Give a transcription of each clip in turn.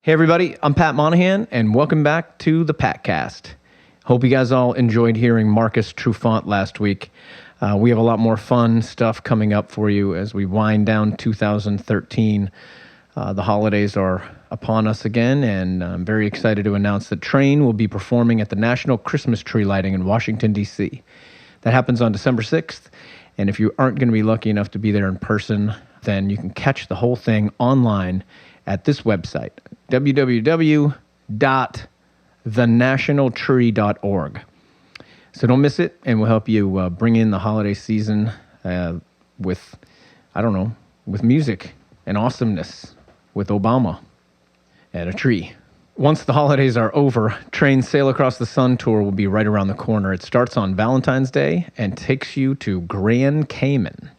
Hey everybody, I'm Pat Monahan, and welcome back to the Patcast. Hope you guys all enjoyed hearing Marcus Trufant last week. We have a lot more fun stuff coming up for you as we wind down 2013. The holidays are upon us again, and I'm very excited to announce that Train will be performing at the National Christmas Tree Lighting in Washington, D.C. That happens on December 6th, and if you aren't going to be lucky enough to be there in person, then you can catch the whole thing online at this website, www.thenationaltree.org. So don't miss it, and we'll help you bring in the holiday season with music and awesomeness, with Obama and a tree. Once the holidays are over, Train's Sail Across the Sun tour will be right around the corner. It starts on Valentine's Day and takes you to Grand Cayman.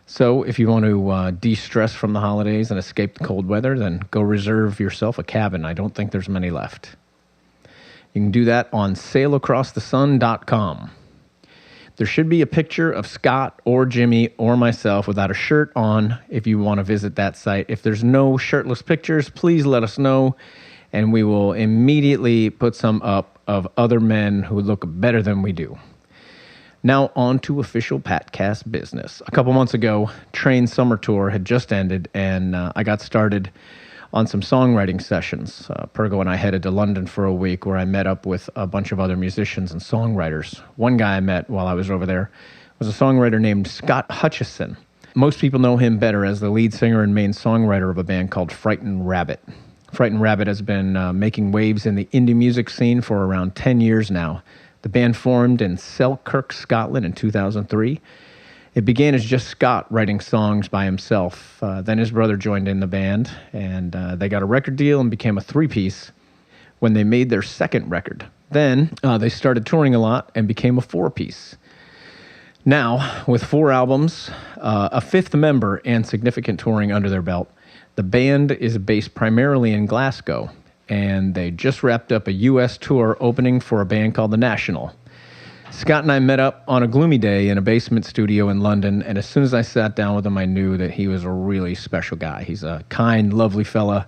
So if you want to de-stress from the holidays and escape the cold weather, then go reserve yourself a cabin. I don't think there's many left. You can do that on sailacrossthesun.com. There should be a picture of Scott or Jimmy or myself without a shirt on if you want to visit that site. If there's no shirtless pictures, please let us know, and we will immediately put some up of other men who look better than we do. Now on to official Patcast business. A couple months ago, Train's summer tour had just ended, and I got started on some songwriting sessions. Pergo and I headed to London for a week where I met up with a bunch of other musicians and songwriters. One guy I met while I was over there was a songwriter named Scott Hutchison. Most people know him better as the lead singer and main songwriter of a band called Frightened Rabbit. Frightened Rabbit has been making waves in the indie music scene for around 10 years now. The band formed in Selkirk, Scotland in 2003. It began as just Scott writing songs by himself. Then his brother joined in the band, and they got a record deal and became a three-piece when they made their second record. Then they started touring a lot and became a four-piece. Now, with 4 albums, a 5th member, and significant touring under their belt, the band is based primarily in Glasgow, and they just wrapped up a U.S. tour opening for a band called The National. Scott and I met up on a gloomy day in a basement studio in London, and as soon as I sat down with him, I knew that he was a really special guy. He's a kind, lovely fella.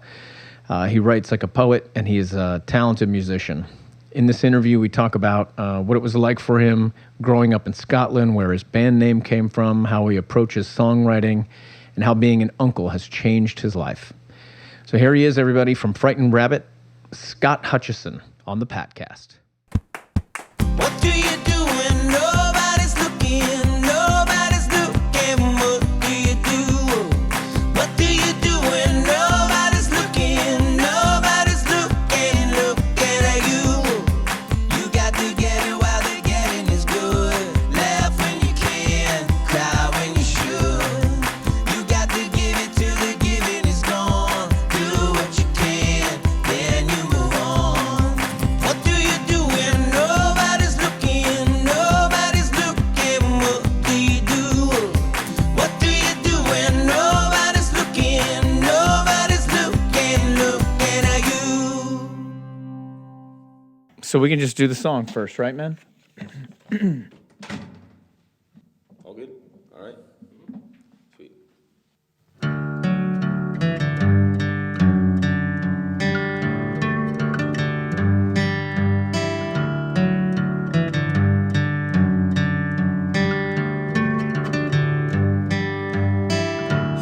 He writes like a poet, and he's a talented musician. In this interview, we talk about what it was like for him growing up in Scotland, where his band name came from, how he approaches songwriting, and how being an uncle has changed his life. So here he is, everybody, from Frightened Rabbit, Scott Hutchison on the Patcast. What do you do when nobody's looking? Nobody's looking. What do you do? What do you do when nobody's looking? Nobody's looking, looking at you. You got to get it while the getting is good. Laugh when you can, cry when you should. You got to give it till the giving is gone. Do what you can, then you move on. What do you do when nobody's looking? Nobody's looking. What do you do? What do you do when nobody's looking? Nobody's looking, looking at you. So we can just do the song first, right, man? All good? All right. Sweet.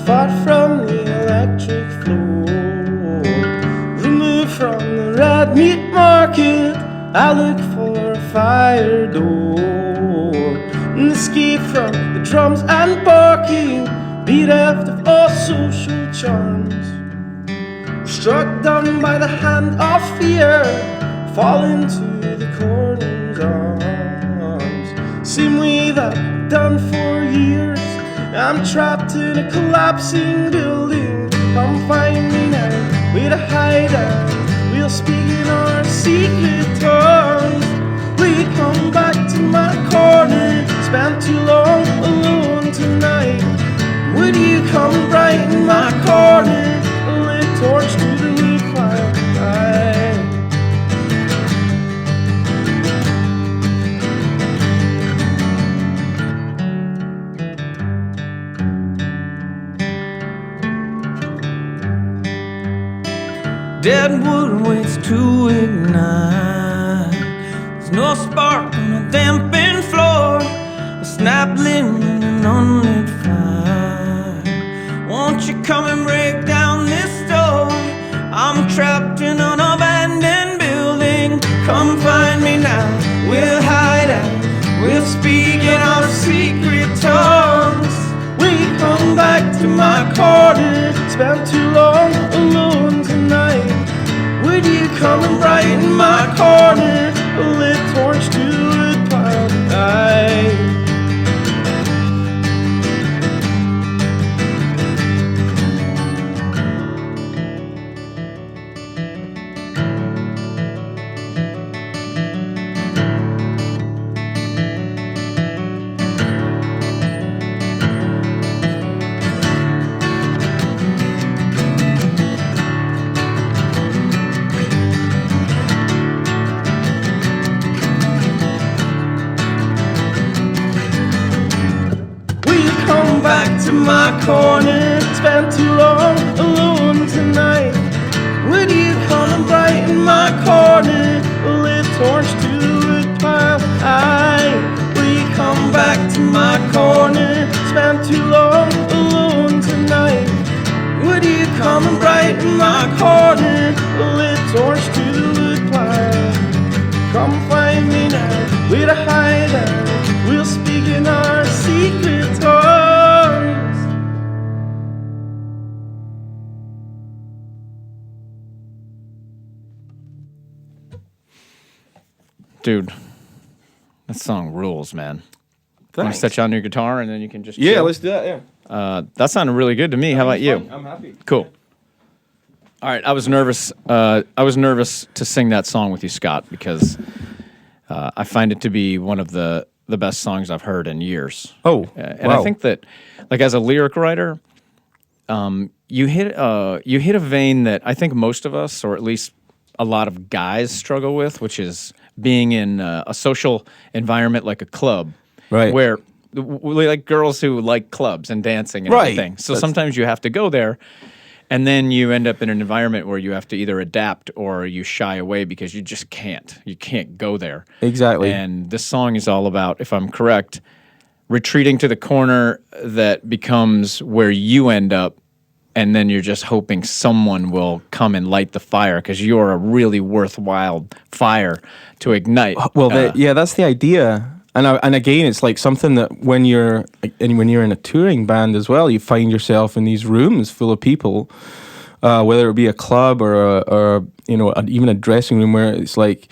Far from the electric floor, removed from the red meat market, I look for a fire door, and escape from the drums and barking, bereft of all social charms. Struck down by the hand of fear, fall into the corner's arms. Same way that I've done for years. I'm trapped in a collapsing building. Come find me now, where to hide at. We'll speak in our secret tongues. Will you come back to my corner? Spent too long alone tonight. Would you come brighten my corner? A lit torch to the roof while I dead wood waits to ignite. There's no spark on a dampened floor, a snap limb in an unlit fire. Won't you come and break down this door? I'm trapped in an abandoned building. Come find me now, we'll hide out, we'll speak in our secret tongues. We come back to my corner, spent too long alone tonight. Would you come and brighten my corner, a lit torch to a pile of night? Back to my corner, spent too long alone tonight. Would you come and brighten my corner, a lit torch to a pile high? Will you come back to my corner, spent too long alone tonight? Would you come and brighten my corner, a lit torch to a pile? Come find me now, we're to hide out, we'll speak in our secret tongues. Dude, that song rules, man. Want to Thanks. set you on your guitar and then you can just Yeah, chill? let's do that, yeah. That sounded really good to me. How about you? I'm happy. Cool. All right, I was nervous. I was nervous to sing that song with you, Scott, because I find it to be one of the best songs I've heard in years. Oh, And wow. I think that, like, as a lyric writer, you hit a vein that I think most of us, or at least a lot of guys, struggle with, which is being in a social environment like a club, Right. where we like girls who like clubs and dancing and Right. everything. So That's- sometimes you have to go there, and then you end up in an environment where you have to either adapt or you shy away because you just can't. You can't go there. Exactly. And this song is all about, if I'm correct, retreating to the corner that becomes where you end up, and then you're just hoping someone will come and light the fire because you're a really worthwhile fire to ignite. Well, yeah, that's the idea. And again, it's like something that when you're in a touring band as well, you find yourself in these rooms full of people, whether it be a club or even a dressing room, where it's like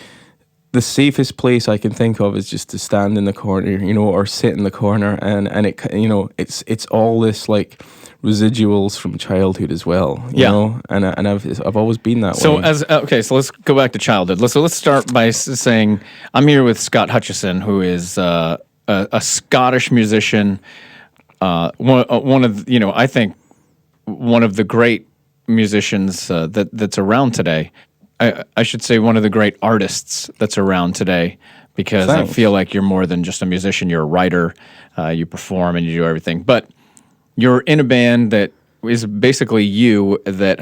the safest place I can think of is just to stand in the corner, or sit in the corner, and it's all this like residuals from childhood as well, you Yeah. know, and I've always been that So way. so let's go back to childhood. Let's start by saying I'm here with Scott Hutchison, who is a Scottish musician, one of I think one of the great musicians that's around today. I should say one of the great artists that's around today, because Thanks. I feel like you're more than just a musician. You're a writer, you perform, and you do everything. But you're in a band that is basically you that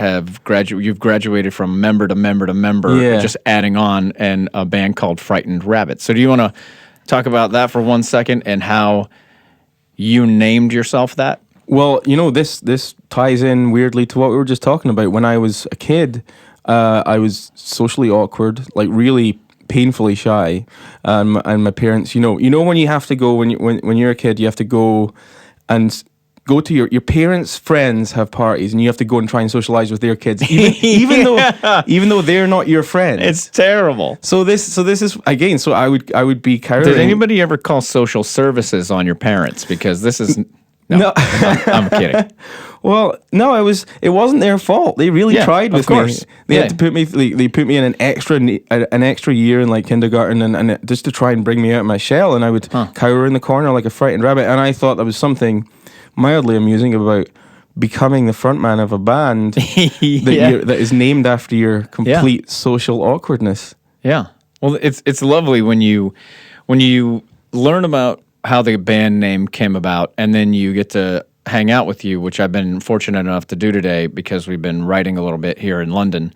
you've graduated from member to member to member, Yeah. just adding on, and a band called Frightened Rabbit. So do you want to talk about that for 1 second and how you named yourself that? Well, this ties in weirdly to what we were just talking about. When I was a kid, I was socially awkward, like really painfully shy, and my parents, when you have to go when you're a kid, you have to go and go to your parents' friends have parties, and you have to go and try and socialize with their kids, even though they're not your friends. It's terrible. So this is again. So I would be caroling. Did anybody ever call social services on your parents? Because this is No. I'm kidding. Well, no, it wasn't their fault. They really Yeah, tried of with course. me. They Yeah. had to put me. They put me in an extra year in like kindergarten, and just to try and bring me out of my shell. And I would cower in the corner like a frightened rabbit. And I thought there was something mildly amusing about becoming the frontman of a band that is named after your complete social awkwardness. Yeah. Well, it's lovely when you learn about how the band name came about, and then you get to hang out with you, which I've been fortunate enough to do today because we've been writing a little bit here in London.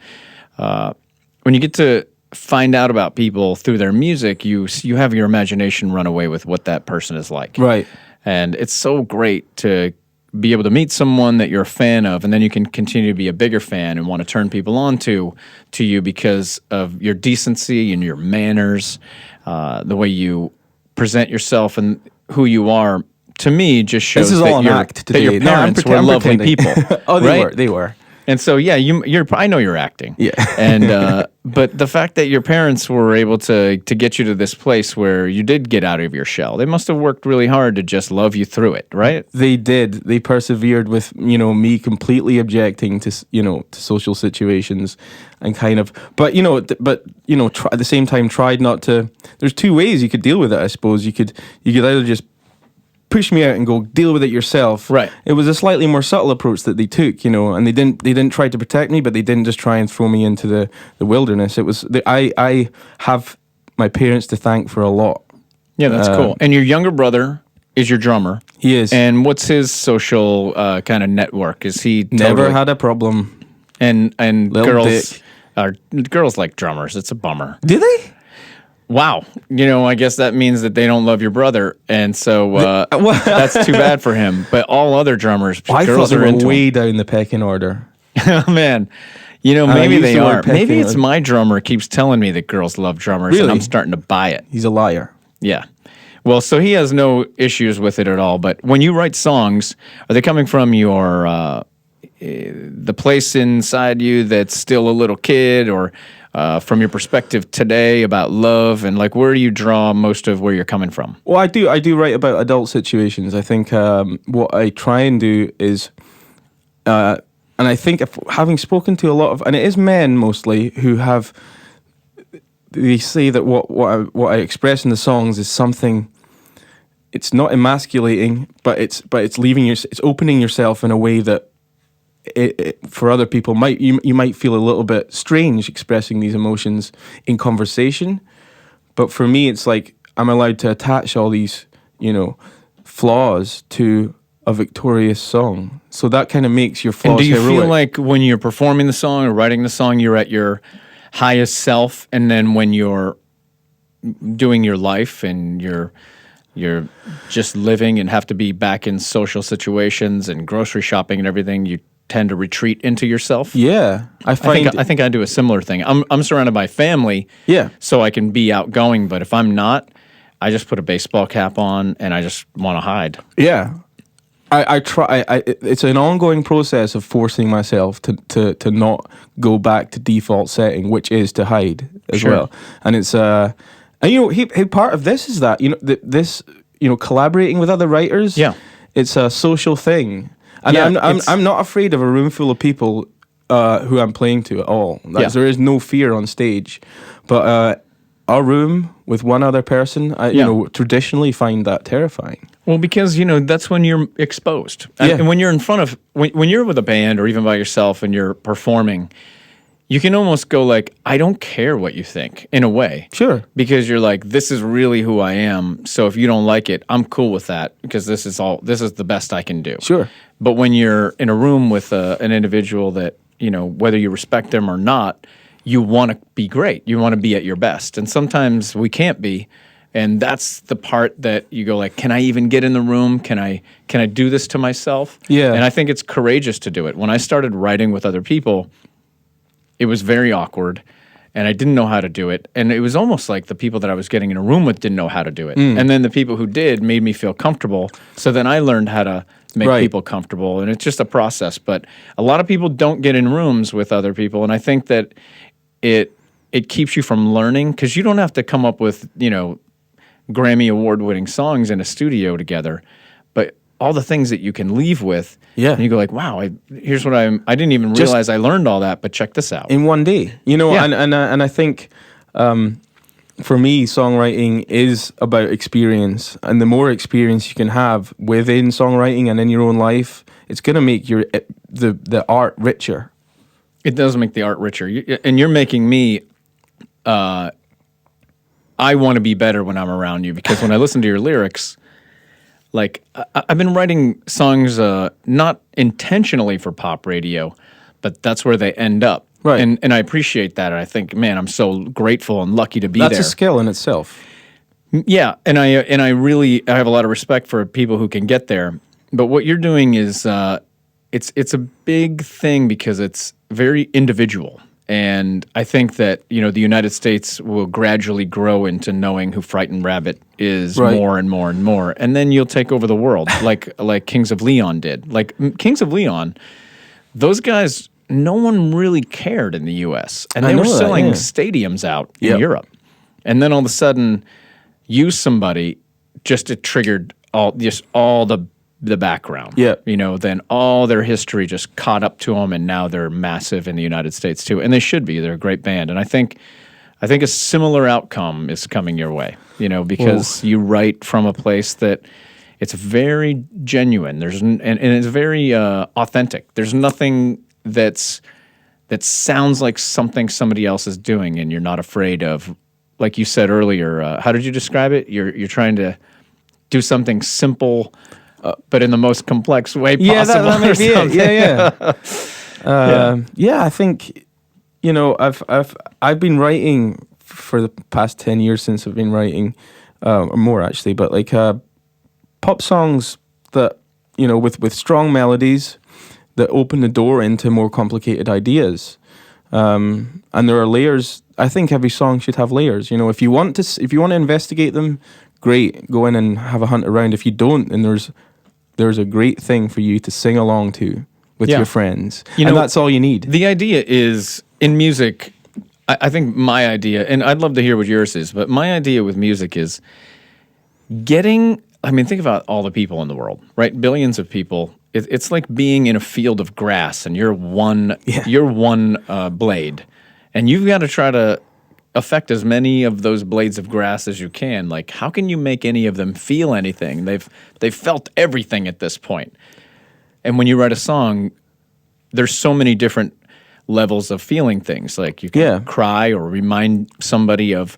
when you get to find out about people through their music, you have your imagination run away with what that person is like. Right. And it's so great to be able to meet someone that you're a fan of, and then you can continue to be a bigger fan and want to turn people on to you because of your decency and your manners, the way you present yourself and who you are. To me, just shows This is all an that, act that your today. No, parents were I'm lovely pretending. people. Oh, they right? were. And so, yeah, you're. I know you're acting. Yeah. And but the fact that your parents were able to get you to this place where you did get out of your shell, they must have worked really hard to just love you through it, right? They did. They persevered with, me completely objecting to, to social situations and kind of, but, at the same time tried not to. There's two ways you could deal with it, I suppose. You could either just push me out and go deal with it yourself. Right. It was a slightly more subtle approach that they took, and they didn't try to protect me, but they didn't just try and throw me into the wilderness. It was I have my parents to thank for a lot. Yeah, that's cool. And your younger brother is your drummer. He is. And what's his social kind of network? Is he Never had a problem. And Little girls like drummers. It's a bummer. Do they? Wow. I guess that means that they don't love your brother, and so that's too bad for him. But all other drummers, I girls thought they are were into way him. down the pecking order. Oh, man. Maybe use they the word are. Maybe pecking it's order. my drummer keeps telling me that girls love drummers, and Really? I'm starting to buy it. He's a liar. Yeah. Well, so he has no issues with it at all. But when you write songs, are they coming from your the place inside you that's still a little kid, or from your perspective today about love, and like where do you draw most of where you're coming from? Well, I do write about adult situations. I think what I try and do is, and I think having spoken to a lot of, and it is men mostly who have, they say that what I express in the songs is something. It's not emasculating, but it's it's opening yourself in a way that for other people you might feel a little bit strange expressing these emotions in conversation, but for me it's like I'm allowed to attach all these flaws to a victorious song, so that kind of makes your flaws And do you heroic. feel like when you're performing the song or writing the song, you're at your highest self, and then when you're doing your life and you're just living and have to be back in social situations and grocery shopping and everything, you tend to retreat into yourself? Yeah, I think I do a similar thing. I'm surrounded by family, Yeah. so I can be outgoing. But if I'm not, I just put a baseball cap on and I just want to hide. Yeah. I try. It's an ongoing process of forcing myself to not go back to default setting, which is to hide as Sure. well. And it's he part of this is that this collaborating with other writers. Yeah. It's a social thing, and Yeah, I'm not afraid of a room full of people who I'm playing to at all. Yeah. There is no fear on stage, but a room with one other person, I traditionally find that terrifying. Well, because that's when you're exposed, Yeah. and when you're in front of when you're with a band or even by yourself and you're performing, you can almost go like, I don't care what you think in a way, Sure. because you're like, this is really who I am. So if you don't like it, I'm cool with that because this is the best I can do. Sure. But when you're in a room with an individual that whether you respect them or not, you want to be great. You want to be at your best, and sometimes we can't be. And that's the part that you go like, can I even get in the room? Can I do this to myself? Yeah. And I think it's courageous to do it. When I started writing with other people, it was very awkward, and I didn't know how to do it. And it was almost like the people that I was getting in a room with didn't know how to do it. And then the people who did made me feel comfortable. So then I learned how to make Right. people comfortable, and it's just a process. But a lot of people don't get in rooms with other people, and I think that it keeps you from learning because you don't have to come up with Grammy award-winning songs in a studio together, but all the things that you can leave with, Yeah. and you go like, wow, here's what I didn't even realize I learned all that, but check this out. In one day, Yeah. and I think for me, songwriting is about experience, and the more experience you can have within songwriting and in your own life, it's going to make the art richer. It does make the art richer, and you're making me. I want to be better when I'm around you because when I listen to your lyrics, like I've been writing songs not intentionally for pop radio, but that's where they end up. Right. And I appreciate that. And I think, man, I'm so grateful and lucky to be That's there. a skill in itself. Yeah, and I have a lot of respect for people who can get there. But what you're doing is it's a big thing because it's very individual. And I think that, the United States will gradually grow into knowing who Frightened Rabbit is Right. more and more and more. And then you'll take over the world like Kings of Leon did. Like Kings of Leon, those guys, no one really cared in the U.S. And I they were know that, selling yeah. stadiums out in Yep. Europe. And then all of a sudden, somebody, just it triggered all the background. Yeah. Then all their history just caught up to them, and now they're massive in the United States too. And they should be. They're a great band. And I think a similar outcome is coming your way. Because you write from a place that it's very genuine. And it's very authentic. There's nothing that sounds like something somebody else is doing, and you're not afraid of. Like you said earlier, how did you describe it? You're trying to do something simple, but in the most complex way possible. Yeah, that may be it. Yeah. I think I've been writing for the past 10 years since I've been writing, or more actually. But like pop songs that with strong melodies that open the door into more complicated ideas. And there are layers. I think every song should have layers. If you want to investigate them, great. Go in and have a hunt around. If you don't, then there's a great thing for you to sing along to with your friends, and that's all you need. The idea is in music. I think my idea, and I'd love to hear what yours is, but my idea with music is getting. Think about all the people in the world, right? Billions of people. It's like being in a field of grass, and you're one blade, and you've got to try to affect as many of those blades of grass as you can. Like, how can you make any of them feel anything? They've felt everything at this point. And when you write a song, there's so many different levels of feeling things. Like you can cry or remind somebody of.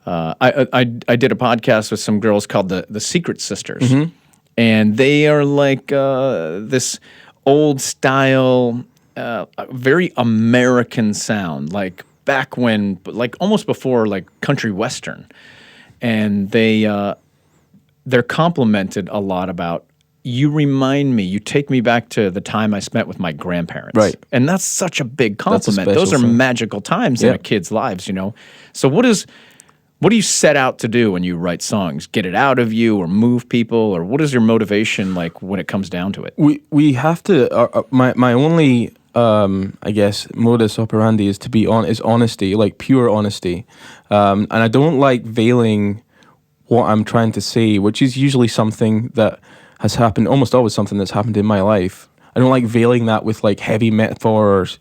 I did a podcast with some girls called the Secret Sisters. Mm-hmm. And they are like this old style, very American sound, like back when, like almost before, like country western. And they're complimented a lot about, you remind me, you take me back to the time I spent with my grandparents. Right. And that's such a big compliment. That's a Those are special thing. magical times in a kid's lives, So what do you set out to do when you write songs? Get it out of you, or move people, or what is your motivation like when it comes down to it? We have to. My only I guess modus operandi is is honesty, like pure honesty, and I don't like veiling what I'm trying to say, which is usually something that has happened, almost always something that's happened in my life. I don't like veiling that with like heavy metaphors.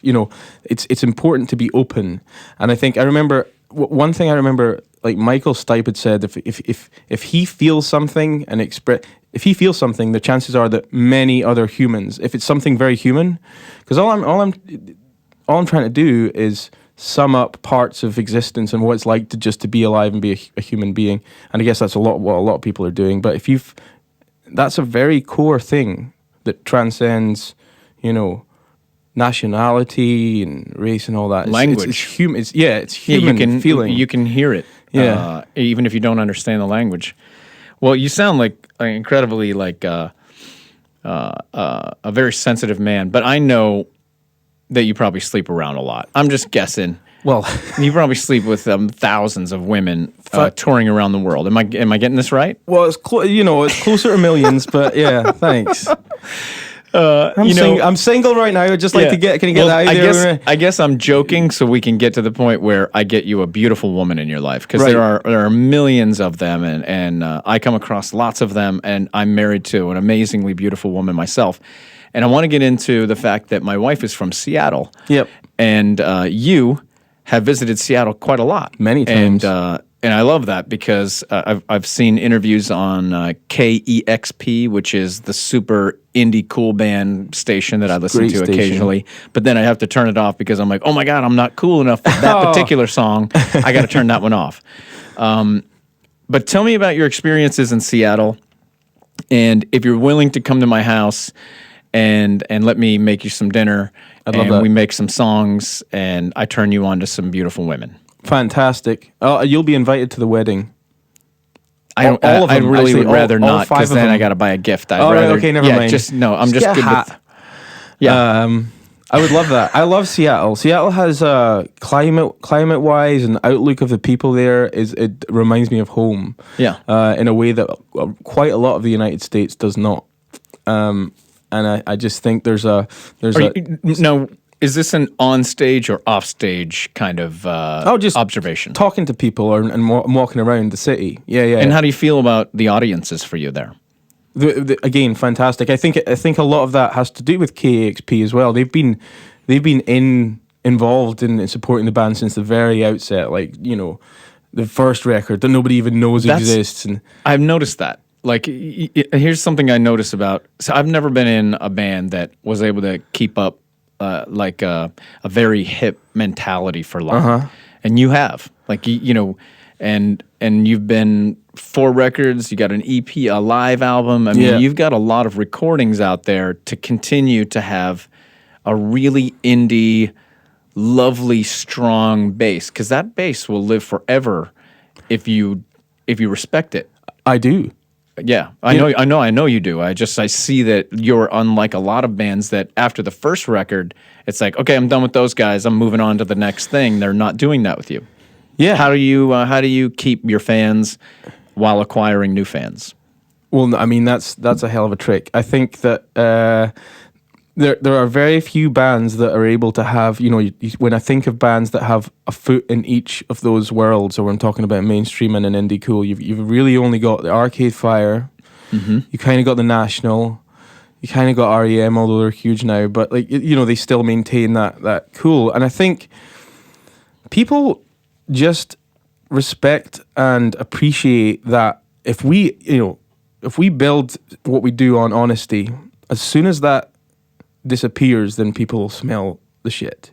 It's important to be open, and I remember one thing I remember. Like Michael Stipe had said, if he feels something and if he feels something, the chances are that many other humans, if it's something very human, because all I'm trying to do is sum up parts of existence and what it's like to be alive and be a human being, and I guess that's what a lot of people are doing. But that's a very core thing that transcends, nationality and race and all that. Language. It's human. It's human feeling. You can hear it. Yeah. Even if you don't understand the language. Well, you sound like incredibly like a very sensitive man, but I know that you probably sleep around a lot. I'm just guessing. Well, you probably sleep with thousands of women touring around the world. Am I getting this right? well, it's it's closer to millions, but yeah, thanks. I'm single right now. I'd just like to can you get that out there? I guess I'm joking, so we can get to the point where I get you a beautiful woman in your life, because Right. there are millions of them, and I come across lots of them, and I'm married to an amazingly beautiful woman myself, and I want to get into the fact that my wife is from Seattle. Yep. And you have visited Seattle quite a lot, Many times. And I love that because I've seen interviews on KEXP, which is the super indie cool band station that I listen Great to station. occasionally. But then I have to turn it off because I'm like, oh my God, I'm not cool enough for that particular song. I got to turn that one off. But tell me about your experiences in Seattle, and if you're willing to come to my house and let me make you some dinner. I'd love and that. we make some songs, and I turn you on to some beautiful women. Fantastic. You'll be invited to the wedding. I don't. All of I them, really actually, would rather all not, 5 because of then I them. got to buy a gift. I'd Oh, right, rather. okay, never mind. I'm just get a good hat. with. Yeah. I would love that. I love Seattle. Seattle has climate wise and outlook of the people there it reminds me of home. Yeah. In a way that quite a lot of the United States does not. And I just think there's a Now, is this an on-stage or off-stage kind of just observation? talking to people and walking around the city. Yeah. And how do you feel about the audiences for you there? Again, fantastic. I think a lot of that has to do with KAXP as well. They've been involved in supporting the band since the very outset. Like, you know, the first record that nobody even knows exists. And I've noticed that. Like, here's something I noticed about. So I've never been in a band that was able to keep up like a very hip mentality for long, and you have. Like, you know, and you've been 4 records. You got an EP, a live album. I mean, you've got a lot of recordings out there to continue to have a really indie, lovely, strong bass. Because that bass will live forever if you respect it. I do. Yeah, I know you do. I see that you're unlike a lot of bands that after the first record, it's like, okay, I'm done with those guys. I'm moving on to the next thing. They're not doing that with you. Yeah. How do you keep your fans while acquiring new fans? Well, I mean, that's a hell of a trick. I think that there are very few bands that are able to have, you know, when I think of bands that have a foot in each of those worlds, or when I'm talking about mainstream and an indie cool, you've really only got the Arcade Fire, you kind of got the National, you kind of got REM, although they're huge now, but like, you know, they still maintain that cool. And I think people just respect and appreciate that if we build what we do on honesty, as soon as that disappears, then people smell the shit.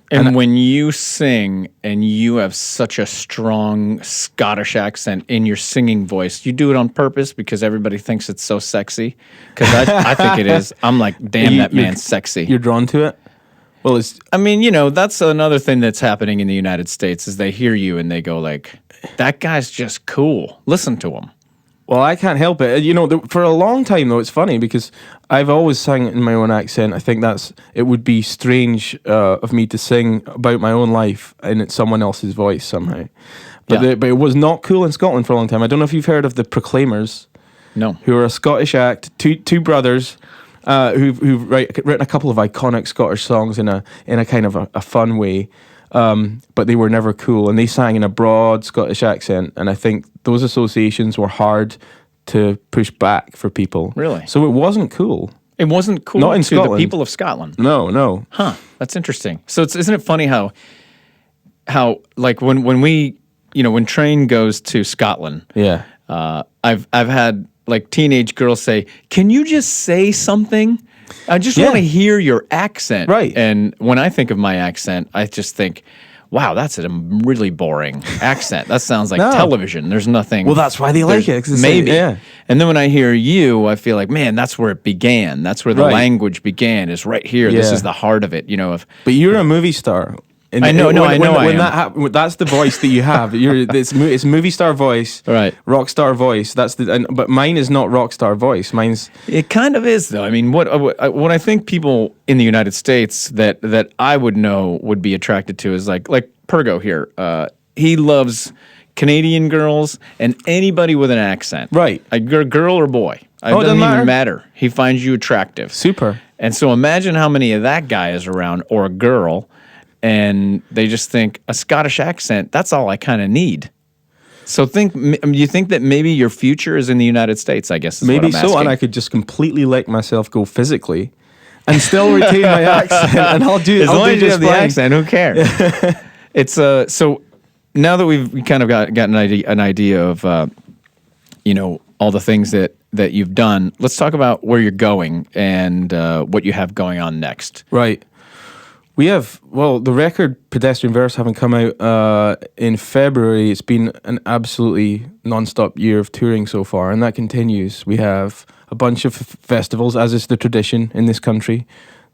And when you sing and you have such a strong Scottish accent in your singing voice, you do it on purpose because everybody thinks it's so sexy? Because I think it is. I'm like, damn, that man's sexy. You're drawn to it? Well, I mean, you know, that's another thing that's happening in the United States is they hear you and they go like, that guy's just cool. Listen to him. Well, I can't help it. You know, for a long time, though, it's funny because I've always sang in my own accent. I think it would be strange of me to sing about my own life in someone else's voice somehow. But it was not cool in Scotland for a long time. I don't know if you've heard of the Proclaimers. No. Who are a Scottish act, two brothers who've written a couple of iconic Scottish songs in a kind of a fun way. But they were never cool, and they sang in a broad Scottish accent, and I think those associations were hard to push back for people. Really? So it wasn't cool. It wasn't cool Not in to Scotland. the people of Scotland. No. Huh. That's interesting. So isn't it funny how like when we, you know, when Train goes to Scotland, Yeah. I've had like teenage girls say, "Can you just say something? I just want to hear your accent." Right. And when I think of my accent, I just think, wow, that's a really boring accent. That sounds like television. There's nothing. Well, that's why they like it. 'Cause Maybe. yeah. And then when I hear you, I feel like, man, that's where it began. That's where the Right. language began, is right here. This Yeah. is the heart of it, you know. But you're a movie star. And I know, I know I When am. that's the voice that you have. It's movie star voice, Right. rock star voice. But mine is not rock star voice. Mine's It kind of is, though. I mean, what I think people in the United States that I would know would be attracted to is like Pergo here. He loves Canadian girls and anybody with an accent. Right. A girl or boy. It doesn't even matter. He finds you attractive. super. And so imagine how many of that guy is around, or a girl, and they just think a Scottish accent, that's all I kind of need. So you think that maybe your future is in the United States, I guess is Maybe what I'm so, asking. and I could just completely let myself go physically, and still retain my accent, and I'll do. As I'll long do as you just have the fine. accent, who cares? It's so now that we kind of got an idea of you know, all the things that you've done. Let's talk about where you're going and what you have going on next. Right. We have, well, the record Pedestrian Verse haven't come out in February. It's been an absolutely non-stop year of touring so far, and that continues. We have a bunch of festivals, as is the tradition in this country.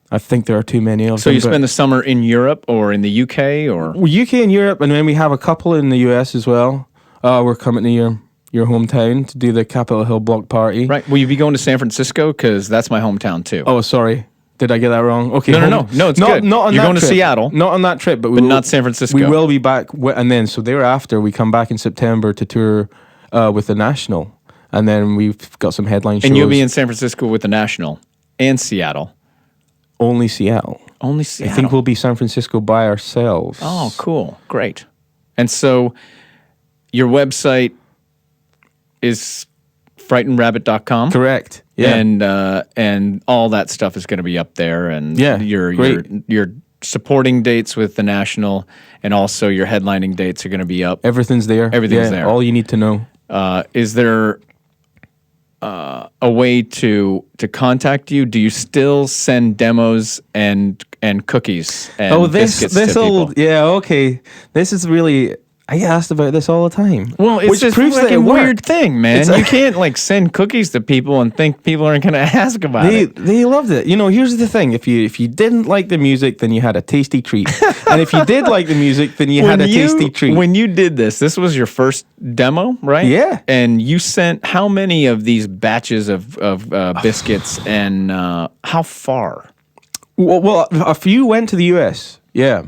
I think there are too many of So them. you spend the summer in Europe or in the UK or? UK and Europe, and then we have a couple in the US as well. We're coming to your hometown to do the Capitol Hill Block Party. Right. Will you be going to San Francisco? Because that's my hometown too. Oh, sorry. Did I get that wrong? Okay. No, it's good. Not on You're that going to trip. Seattle. Not on that trip, but not San Francisco. We will be back, and then so thereafter we come back in September to tour with the National, and then we've got some headline shows. And you'll be in San Francisco with the National and Seattle. Only Seattle. Only Seattle. I think we'll be San Francisco by ourselves. Oh, cool. Great. And so your website is frightenrabbit.com? Correct. Yeah. And all that stuff is going to be up there, and Yeah, your supporting dates with the National and also your headlining dates are going to be up. Everything's there. Everything's there. All you need to know. Is there a way to contact you? Do you still send demos and cookies and biscuits to people? old, yeah, okay. This is really, I get asked about this all the time. Well, it's which this proves that it fucking weird worked. thing, man. It's You can't like send cookies to people and think people aren't going to ask about it. They loved it. You know, here's the thing: if you didn't like the music, then you had a tasty treat, and if you did like the music, then you had a tasty treat. When you did this was your first demo, right? Yeah. And you sent how many of these batches of biscuits and how far? Well, a few went to the U.S. Yeah,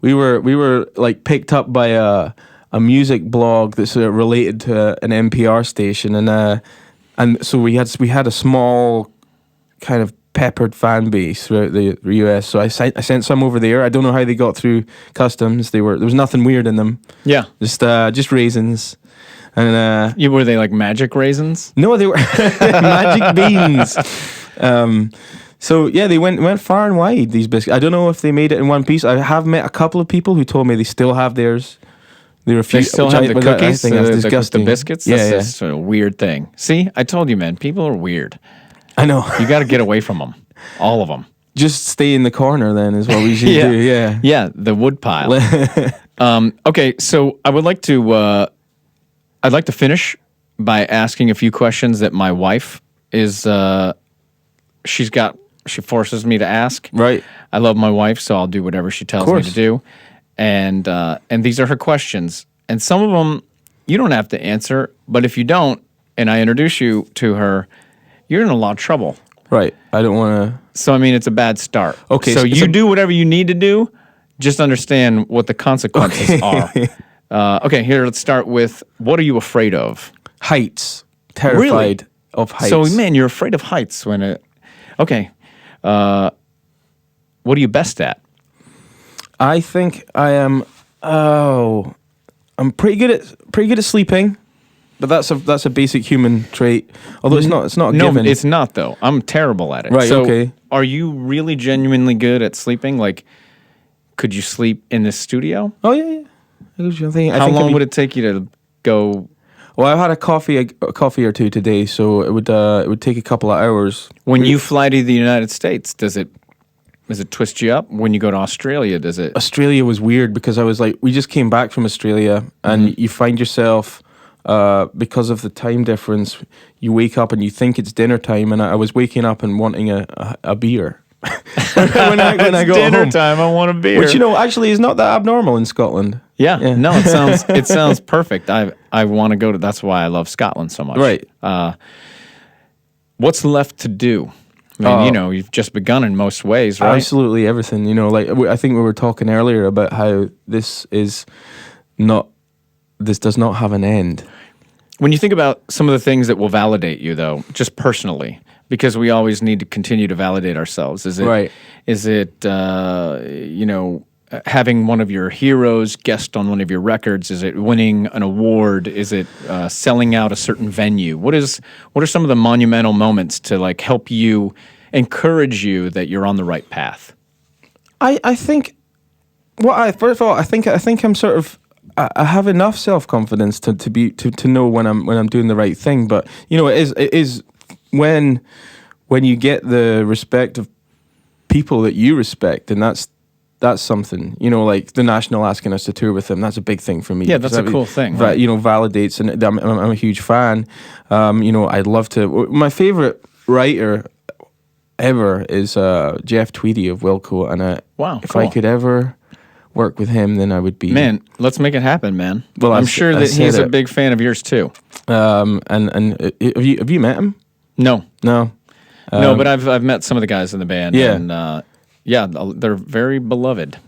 we were like picked up by a music blog that's related to an NPR station, and so we had a small kind of peppered fan base throughout the U.S. So I sent some over there. I don't know how they got through customs. There was nothing weird in them. Yeah. Just raisins, and Were they like magic raisins? no, they were magic beans. So yeah, they went far and wide. These biscuits. I don't know if they made it in one piece. I have met a couple of people who told me they still have theirs. They refuse. They still have the cookies, I think that's disgusting. the biscuits. Yeah, That's a weird thing. See, I told you, man. People are weird. I know. You got to get away from them. All of them. Just stay in the corner then is what we should do. Yeah. Yeah, the wood pile. Okay, so I would like to. I'd like to finish by asking a few questions that my wife is. She forces me to ask. Right. I love my wife, so I'll do whatever she tells me to do. And these are her questions. And some of them you don't have to answer, but if you don't, and I introduce you to her, you're in a lot of trouble. Right. I don't want to. So, I mean, it's a bad start. Okay. So you do whatever you need to do. Just understand what the consequences are. Okay, here, let's start with, what are you afraid of? Heights. Terrified of heights. So, man, you're afraid of heights when it... Okay. What are you best at? I think I am. Oh, I'm pretty good at sleeping, but that's a basic human trait. Although it's not a No, given. it's not, though. I'm terrible at it. Right, So okay. Are you really genuinely good at sleeping? Like, could you sleep in this studio? Oh yeah. How long would it take you to go? Well, I've had a coffee or two today, so it would take a couple of hours. When you fly to the United States, does it twist you up? When you go to Australia, does it? Australia was weird because I was like, we just came back from Australia, and you find yourself, because of the time difference, you wake up and you think it's dinner time, and I was waking up and wanting a beer. when I go dinner home. time. I want a beer. Which actually is not that abnormal in Scotland. Yeah. No, it sounds perfect. I want to go to. That's why I love Scotland so much. Right. What's left to do? I mean, you've just begun in most ways, right? Absolutely everything. I think we were talking earlier about how this does not have an end. When you think about some of the things that will validate you, though, just personally, because we always need to continue to validate ourselves. Is it Right. Is it having one of your heroes guest on one of your records? Is it winning an award? Is it selling out a certain venue? What are some of the monumental moments to like help you, encourage you that you're on the right path? I think. Well, first of all, I think I'm sort of. I have enough self-confidence to know when I'm doing the right thing. But it is when you get the respect of people that you respect, and that's that's something. You know, like the National asking us to tour with them. That's a big thing for me. Yeah, because that's a that, cool thing, right? You know, validates, and I'm a huge fan. You know, I'd love to. My favorite writer ever is Jeff Tweedy of Wilco, and Wow, if I cool. could ever work with him, then I would be. Man, let's make it happen, man. Well, I'm I sure said that he's a it. big fan of yours too. And have you met him? No, No. no, but I've met some of the guys in the band. Yeah. And yeah, they're very beloved.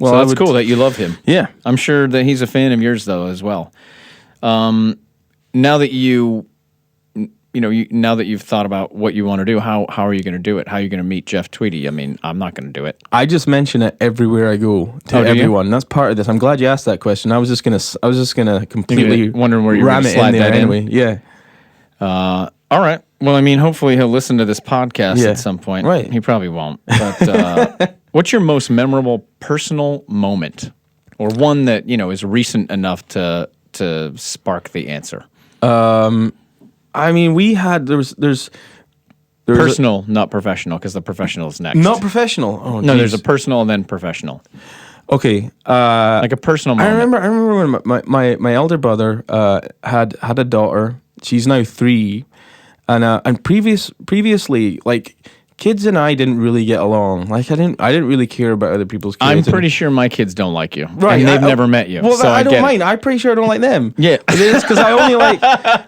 Well, So I that's would- cool that you love him. Yeah. I'm sure that he's a fan of yours though as well. Now that now that you've thought about what you want to do, how are you going to do it? How are you going to meet Jeff Tweedy? I mean, I'm not going to do it. I just mention it everywhere I go to Oh, do you? everyone. That's part of this. I'm glad you asked that question. I was just gonna completely wondering where you were ram gonna it slide in there that in. anyway. Yeah. All right. Well, I mean, hopefully he'll listen to this podcast Yeah. at some point. Right. He probably won't. But what's your most memorable personal moment, or one that is recent enough to spark the answer? I mean, there's Personal, not professional, because the professional is next. not professional. Oh No, there's a geez. personal and then professional. Okay. Like a personal I moment. remember when my elder brother had a daughter. She's now 3, and previously, like, kids and I didn't really get along. Like, I didn't really care about other people's kids. I'm and- pretty sure my kids don't like you. Right, And they've never met you. Well, so I get don't it. mind. I'm pretty sure I don't like them. Yeah. It's because I only like.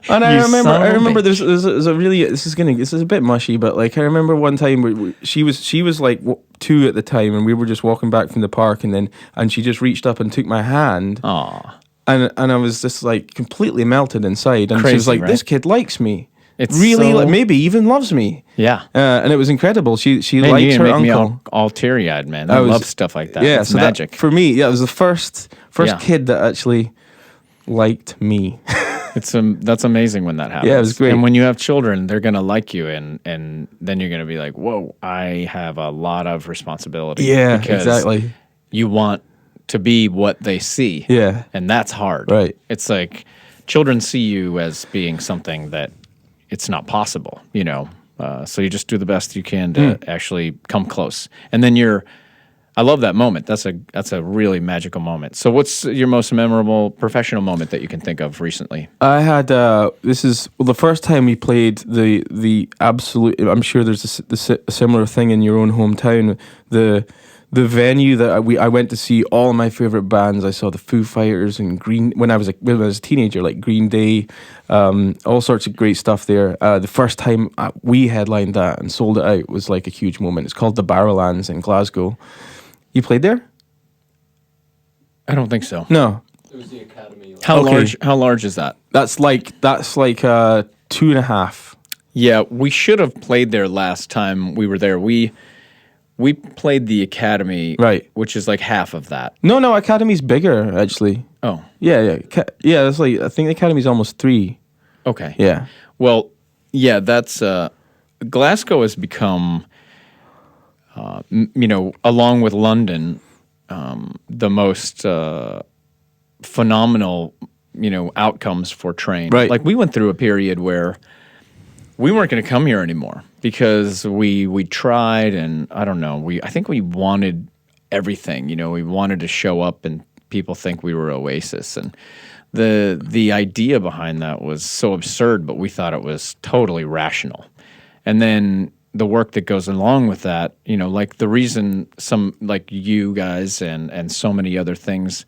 And I You son of a remember. bitch. There's a really. This is a bit mushy, but like I remember one time she was like 2 at the time, and we were just walking back from the park, and she just reached up and took my hand, Aw. and I was just like completely melted inside, and she was Crazy, like, right? "This kid likes me." It's really, so- like, maybe even loves me. Yeah. And it was incredible. She Man, liked you her make me uncle. all teary-eyed, man. I was- love stuff like that. Yeah, It's so magic. That, for me, yeah, it was the first Yeah. kid that actually liked me. That's amazing when that happens. Yeah, it was great. And when you have children, they're gonna like you, and then you're gonna be like, "Whoa, I have a lot of responsibility." Yeah, because exactly. You want to be what they see. Yeah. and that's hard. Right. It's like children see you as being something that it's not possible. So you just do the best you can to actually come close, and then I love that moment. That's a really magical moment. So, what's your most memorable professional moment that you can think of recently? I had this is the first time we played the absolute. I'm sure there's a similar thing in your own hometown. The venue that I went to see all of my favorite bands. I saw the Foo Fighters and when I was a teenager, like Green Day, all sorts of great stuff there. The first time we headlined that and sold it out was like a huge moment. It's called the Barrowlands in Glasgow. You played there? I don't think so. No. How Okay. large is that? That's like 2.5. Yeah, we should have played there last time we were there. We played the Academy, Right. which is like half of that. No, Academy's bigger actually. Oh, Yeah. That's like I think the Academy's almost 3. okay. Yeah. Well, yeah, that's Glasgow has become, along with London, the most phenomenal, outcomes for train. Right. Like we went through a period where we weren't going to come here anymore because we tried, and I don't know. I think we wanted everything. We wanted to show up and people think we were Oasis, and the idea behind that was so absurd, but we thought it was totally rational. And then the work that goes along with that, like the reason some like you guys and so many other things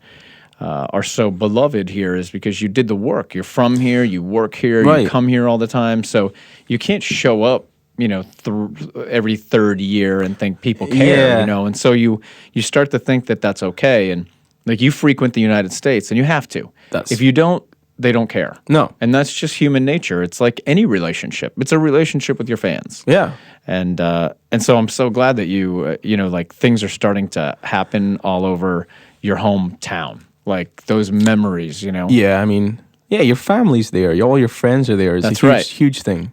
are so beloved here is because you did the work. You're from here, you work here, Right. you come here all the time. So you can't show up, every third year and think people care, Yeah. And so you start to think that that's okay. And like you frequent the United States and you have to. If you don't, they don't care. No. And that's just human nature. It's like any relationship. It's a relationship with your fans. Yeah. And so I'm so glad that you like things are starting to happen all over your hometown. Like those memories, Yeah, I mean, yeah, your family's there. All your friends are there. It's That's a huge, right. huge thing.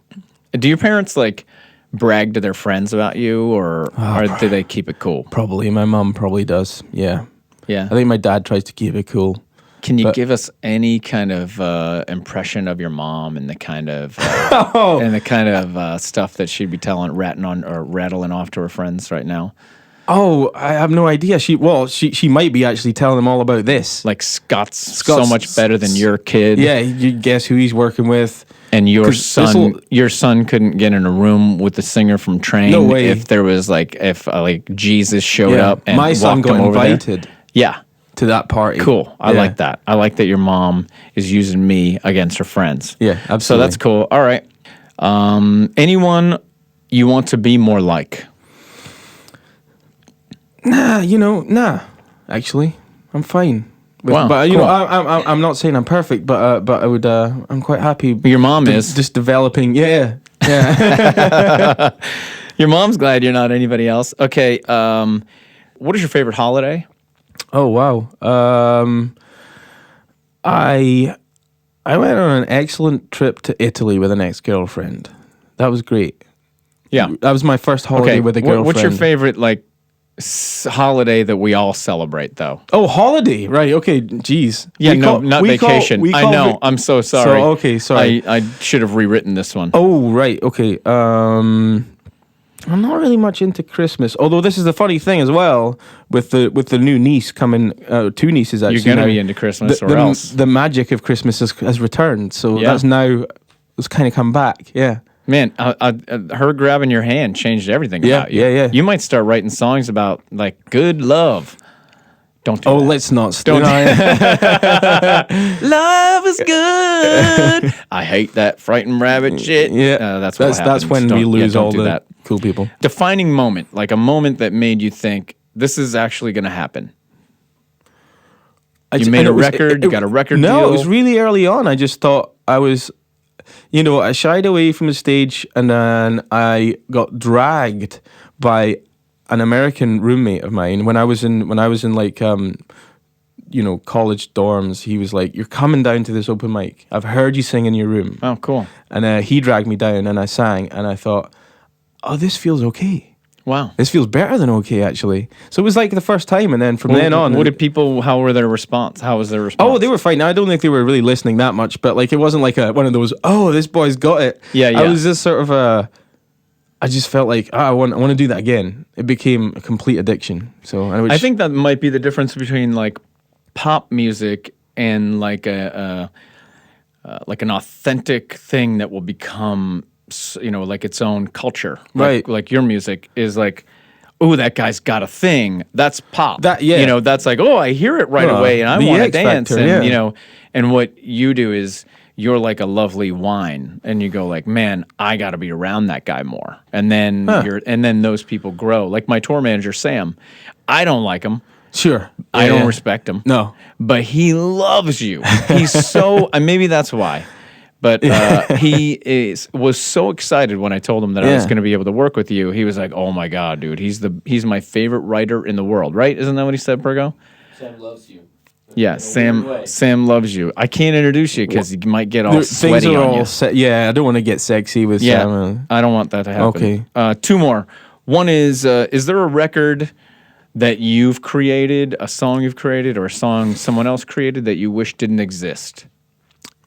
Do your parents like brag to their friends about you, or do they keep it cool? Probably. My mum probably does. Yeah. Yeah. I think my dad tries to keep it cool. Can you but- give us any kind of impression of your mom and the kind of Oh. stuff that she'd be rattling off to her friends right now? Oh, I have no idea. She might be actually telling him all about this. Like Scott's so much better than your kid. Yeah, you guess who he's working with. And your 'Cause your son couldn't get in a room with the singer from Train. No way. If there was like Jesus showed Yeah. up and My son walked got him over there. invited Yeah. to that party. Cool. I Yeah. like that. I like that your mom is using me against her friends. Yeah, So absolutely. that's cool. All right. Anyone you want to be more like? Nah. Actually, I'm fine. Wow, But cool. I'm not saying I'm perfect, but I would. I'm quite happy. Your mom is. just developing. Yeah. Your mom's glad you're not anybody else. Okay. What is your favorite holiday? Oh wow. I went on an excellent trip to Italy with an ex-girlfriend. That was great. Yeah. That was my first holiday Okay. with a girlfriend. What's your favorite holiday that we all celebrate though? Oh, holiday. Right. Okay. Jeez. Yeah, We no, call- not we call- vacation. we I call know. va- I'm so sorry. okay, sorry. I should have rewritten this one. Oh, right. Okay. I'm not really much into Christmas. Although this is the funny thing as well with the new niece coming, two nieces actually. You're gonna now. be into Christmas or the, else. the magic of Christmas has returned. So Yeah. that's now it's kind of come back. Yeah. Man, her grabbing your hand changed everything Yeah, about you. yeah. You might start writing songs about like good love. Don't do Oh, that. let's not. Don't- No, Love is good. I hate that frightened rabbit shit. yeah. That's what that's when we lose all the cool people. Defining moment, like a moment that made you think this is actually going to happen. You made And a it was- record. You got a record No, deal. it was really early on. I just thought I was, I shied away from the stage, and then I got dragged by an American roommate of mine when I was in like college dorms. He was like, "You're coming down to this open mic. I've heard you sing in your room." Oh, cool. And he dragged me down, and I sang, and I thought, "Oh, this feels okay. Wow. This feels better than okay, actually." So it was like the first time, and then from then on, How were their response? How was their response? oh, they were fine. I don't think they were really listening that much, but like it wasn't like one of those. Oh, this boy's got it. Yeah, yeah. I was just sort of I just felt like I want to do that again. It became a complete addiction. So I think that might be the difference between like pop music and like like an authentic thing that will become like its own culture. Right. Like your music is like, oh, that guy's got a thing. That's pop. Yeah. That's like, oh, I hear it right Well, away and I the want to X dance. Factor, And yeah. and what you do is you're like a lovely wine, and you go like, man, I got to be around that guy more. And then then those people grow. Like my tour manager Sam, I don't like him. sure. I Yeah. don't respect him. No. But he loves you. He's so, and maybe that's why. But he was so excited when I told him that I was Yeah. going to be able to work with you. He was like, "Oh my god, dude, he's my favorite writer in the world." Right? Isn't that what he said, Pergo? Sam loves you. Yeah, Sam loves you. I can't introduce you because you might get all Things sweaty are on all you. yeah, I don't want to get sexy with Yeah, Sam. I don't want that to happen. Okay. Two more. One is there a record that you've created, a song you've created, or a song someone else created that you wish didn't exist?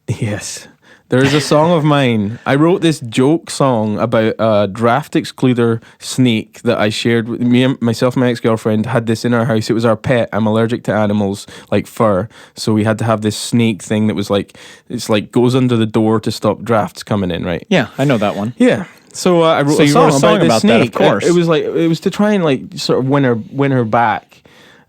Yes. There is a song of mine. I wrote this joke song about a draft excluder snake that I shared with myself and my ex-girlfriend had this in our house. It was our pet. I'm allergic to animals like fur. So we had to have this snake thing that was like, it's like goes under the door to stop drafts coming in, right? Yeah, I know that one. Yeah. So I wrote So a you song, wrote a song about this about that, of snake. course. It was to try and like sort of win her back.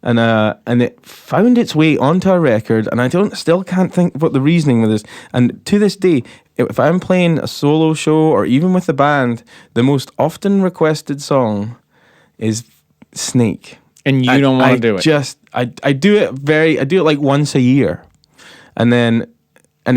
And it found its way onto a record, and I still can't think what the reasoning with this. And to this day, if I'm playing a solo show or even with the band, the most often requested song is Snake. And you don't want to do it. I do it like once a year, and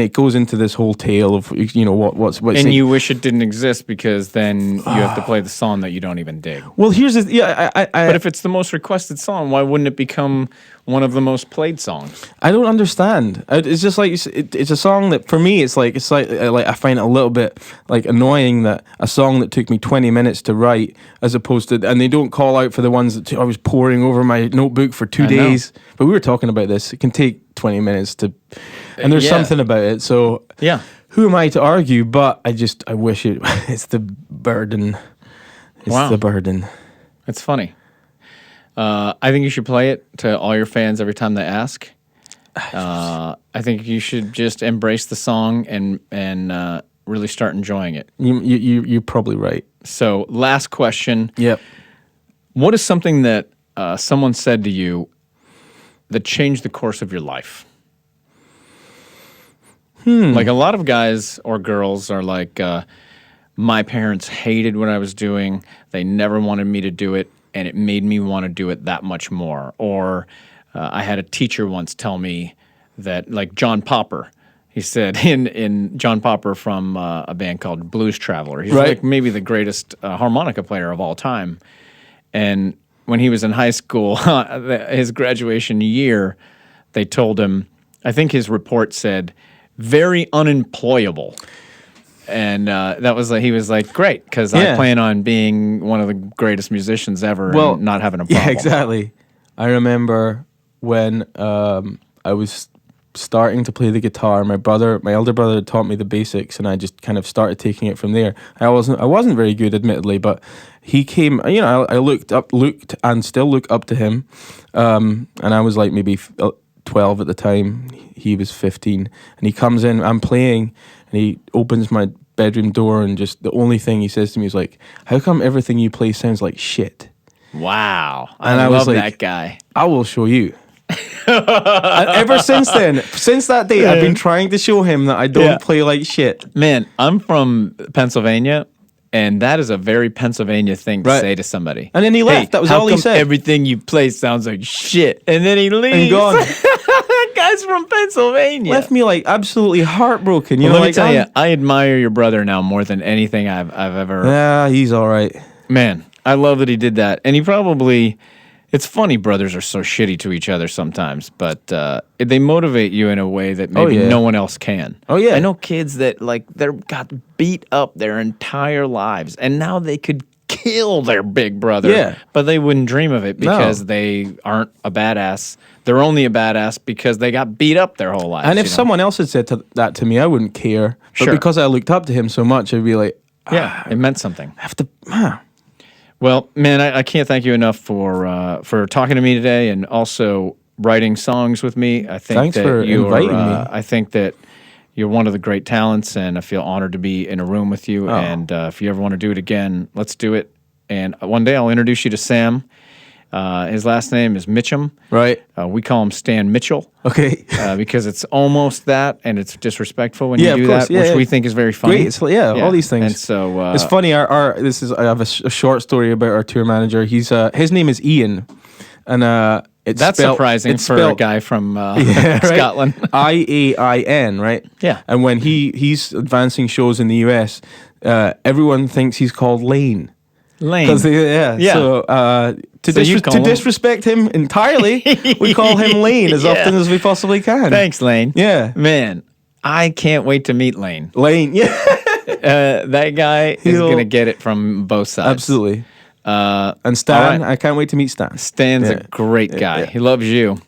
it goes into this whole tale of what's And Snake. you wish it didn't exist because then you have to play the song that you don't even dig. Well, here's the But if it's the most requested song, why wouldn't it become one of the most played songs? I don't understand. It's just like it's a song that for me it's like I find it a little bit like annoying that a song that took me 20 minutes to write as opposed to, and they don't call out for the ones that I was poring over my notebook for 2 I know. days. But we were talking about this. It can take 20 minutes to, and there's Yeah. something about it. So Yeah. who am I to argue? But I wish it's the burden. It's Wow. the burden. It's funny. I think you should play it to all your fans every time they ask. I think you should just embrace the song and really start enjoying it. You're probably right. So, last question. Yep. What is something that someone said to you that changed the course of your life? Like a lot of guys or girls are like, my parents hated what I was doing. They never wanted me to do it, and it made me want to do it that much more. Or I had a teacher once tell me that, like John Popper, he said in John Popper from a band called Blues Traveler. He's Right. like maybe the greatest harmonica player of all time. And when he was in high school, his graduation year, they told him, I think his report said, very unemployable. And that was he was like, great, because I Yeah. plan on being one of the greatest musicians ever and not having a problem. Yeah, exactly. I remember when I was starting to play the guitar. My elder brother had taught me the basics, and I just kind of started taking it from there. I wasn't very good, admittedly, but he came. You know, I looked and still look up to him. And I was like maybe 12 at the time. He was 15, and he comes in. I'm playing, and he opens my bedroom door, and just the only thing he says to me is like, "How come everything you play sounds like shit?" Wow. And I I was love like, that guy. I will show you. And ever since then, since that day, I've been trying to show him that I don't play like shit. Man, I'm from Pennsylvania, and that is a very Pennsylvania thing to Right. say to somebody. And then he left. That was how all he come said. Everything you play sounds like shit. And then he leaves. And gone. That guy's from Pennsylvania. Left me like absolutely heartbroken. You Well, know, let me like, tell you, I admire your brother now more than anything I've ever. Yeah, he's all right. Man, I love that he did that. And he probably. It's funny, brothers are so shitty to each other sometimes, but they motivate you in a way that maybe yeah. no one else can. Oh, yeah. I know kids that they're got beat up their entire lives, and now they could kill their big brother. Yeah. But they wouldn't dream of it because No. they aren't a badass. They're only a badass because they got beat up their whole lives. And if you know? someone else had said that to me, I wouldn't care. But Sure. because I looked up to him so much, I'd be like, yeah, it meant something. I have to. Well, man, I can't thank you enough for talking to me today and also writing songs with me. I think Thanks that for you're, inviting me. I think that you're one of the great talents, and I feel honored to be in a room with you. Oh. And if you ever want to do it again, let's do it. And one day I'll introduce you to Sam. His last name is Mitchum. Right. We call him Stan Mitchell. Okay. Because it's almost that, and it's disrespectful when Yeah, you of do course. that, Yeah, which yeah. we think is very funny. Great. It's, all these things. And so it's funny. I have a short story about our tour manager. He's his name is Ian, and it's that's spelled, surprising it's for a spelled- guy from Yeah, right? Scotland. Iain, right? Yeah. And when he's advancing shows in the US, everyone thinks he's called Lane. Lane. Because yeah. So So you call him- disrespect him entirely, we call him Lane as Yeah. often as we possibly can. Thanks, Lane. Yeah. Man, I can't wait to meet Lane. Lane. Yeah. That guy is He'll- going to get it from both sides. Absolutely. And Stan, all right. I can't wait to meet Stan. Stan's Yeah. a great guy. yeah. He loves you.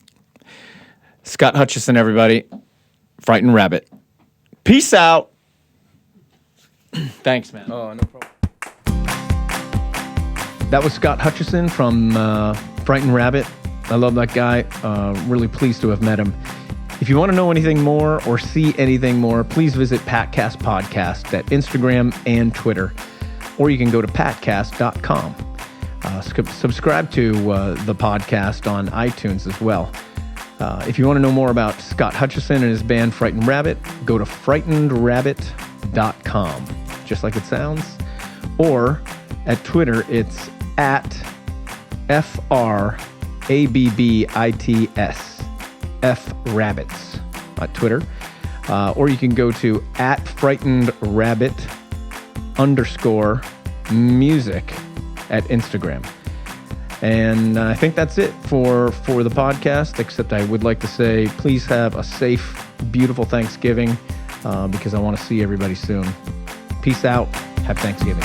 Scott Hutchison, everybody. Frightened Rabbit. Peace out. Thanks, man. Oh, no problem. That was Scott Hutchison from Frightened Rabbit. I love that guy. Really pleased to have met him. If you want to know anything more or see anything more, please visit Patcast Podcast at Instagram and Twitter, or you can go to patcast.com. Subscribe to the podcast on iTunes as well. If you want to know more about Scott Hutchison and his band Frightened Rabbit, go to frightenedrabbit.com, just like it sounds. Or at Twitter, it's at FRABBITS, FRabbits at Twitter. Or you can go to at @Frightenedrabbit_music at Instagram. And I think that's it for the podcast, except I would like to say, please have a safe, beautiful Thanksgiving, because I want to see everybody soon. Peace out. Have Thanksgiving.